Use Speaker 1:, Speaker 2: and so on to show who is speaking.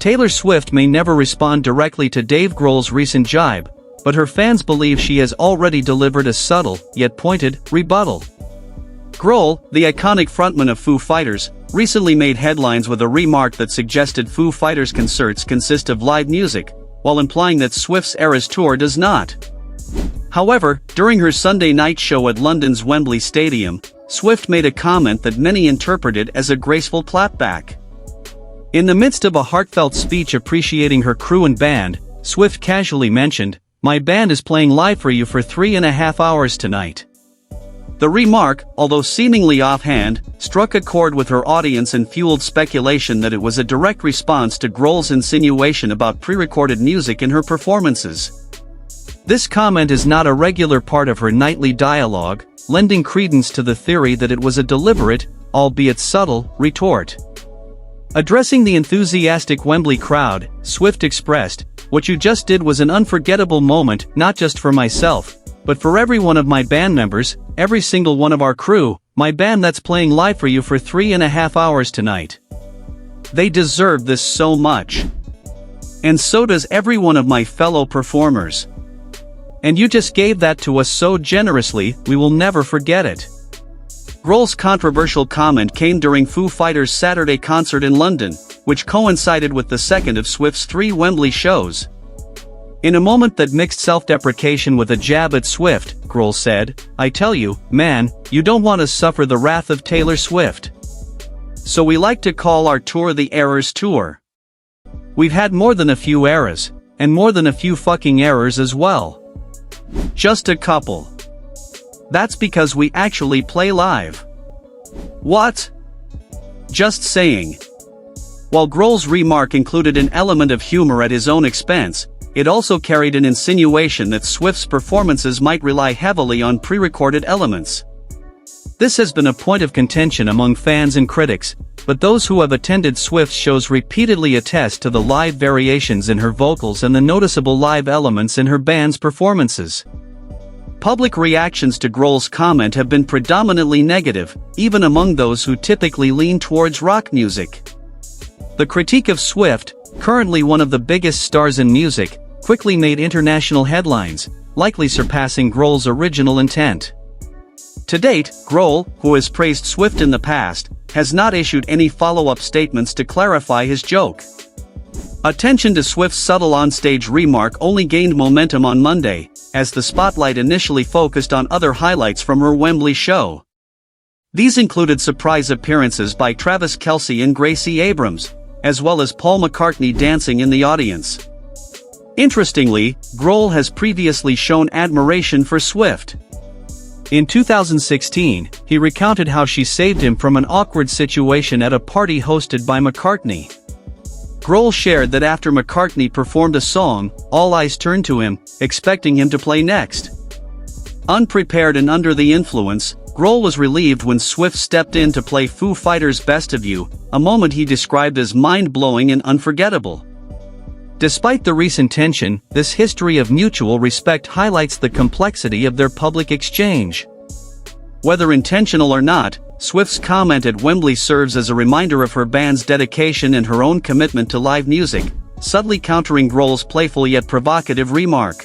Speaker 1: Taylor Swift may never respond directly to Dave Grohl's recent jibe, but her fans believe she has already delivered a subtle, yet pointed, rebuttal. Grohl, the iconic frontman of Foo Fighters, recently made headlines with a remark that suggested Foo Fighters concerts consist of live music, while implying that Swift's Eras Tour does not. However, during her Sunday night show at London's Wembley Stadium, Swift made a comment that many interpreted as a graceful clapback. In the midst of a heartfelt speech appreciating her crew and band, Swift casually mentioned, "My band is playing live for you for 3.5 hours tonight." The remark, although seemingly offhand, struck a chord with her audience and fueled speculation that it was a direct response to Grohl's insinuation about pre-recorded music in her performances. This comment is not a regular part of her nightly dialogue, lending credence to the theory that it was a deliberate, albeit subtle, retort. Addressing the enthusiastic Wembley crowd, Swift expressed, "What you just did was an unforgettable moment, not just for myself, but for every one of my band members, every single one of our crew, my band that's playing live for you for 3.5 hours tonight. They deserve this so much. And so does every one of my fellow performers. And you just gave that to us so generously, we will never forget it." Grohl's controversial comment came during Foo Fighters' Saturday concert in London, which coincided with the second of Swift's 3 Wembley shows. In a moment that mixed self-deprecation with a jab at Swift, Grohl said, "I tell you, man, you don't want to suffer the wrath of Taylor Swift. So we like to call our tour the Eras Tour. We've had more than a few eras, and more than a few fucking errors as well. Just a couple. That's because we actually play live." What? Just saying. While Grohl's remark included an element of humor at his own expense, it also carried an insinuation that Swift's performances might rely heavily on pre-recorded elements. This has been a point of contention among fans and critics, but those who have attended Swift's shows repeatedly attest to the live variations in her vocals and the noticeable live elements in her band's performances. Public reactions to Grohl's comment have been predominantly negative, even among those who typically lean towards rock music. The critique of Swift, currently one of the biggest stars in music, quickly made international headlines, likely surpassing Grohl's original intent. To date, Grohl, who has praised Swift in the past, has not issued any follow-up statements to clarify his joke. Attention to Swift's subtle onstage remark only gained momentum on Monday, as the spotlight initially focused on other highlights from her Wembley show. These included surprise appearances by Travis Kelce and Gracie Abrams, as well as Paul McCartney dancing in the audience. Interestingly, Grohl has previously shown admiration for Swift. In 2016, he recounted how she saved him from an awkward situation at a party hosted by McCartney. Grohl shared that after McCartney performed a song, all eyes turned to him, expecting him to play next. Unprepared and under the influence, Grohl was relieved when Swift stepped in to play Foo Fighters' Best of You, a moment he described as mind-blowing and unforgettable. Despite the recent tension, this history of mutual respect highlights the complexity of their public exchange. Whether intentional or not, Swift's comment at Wembley serves as a reminder of her band's dedication and her own commitment to live music, subtly countering Grohl's playful yet provocative remark.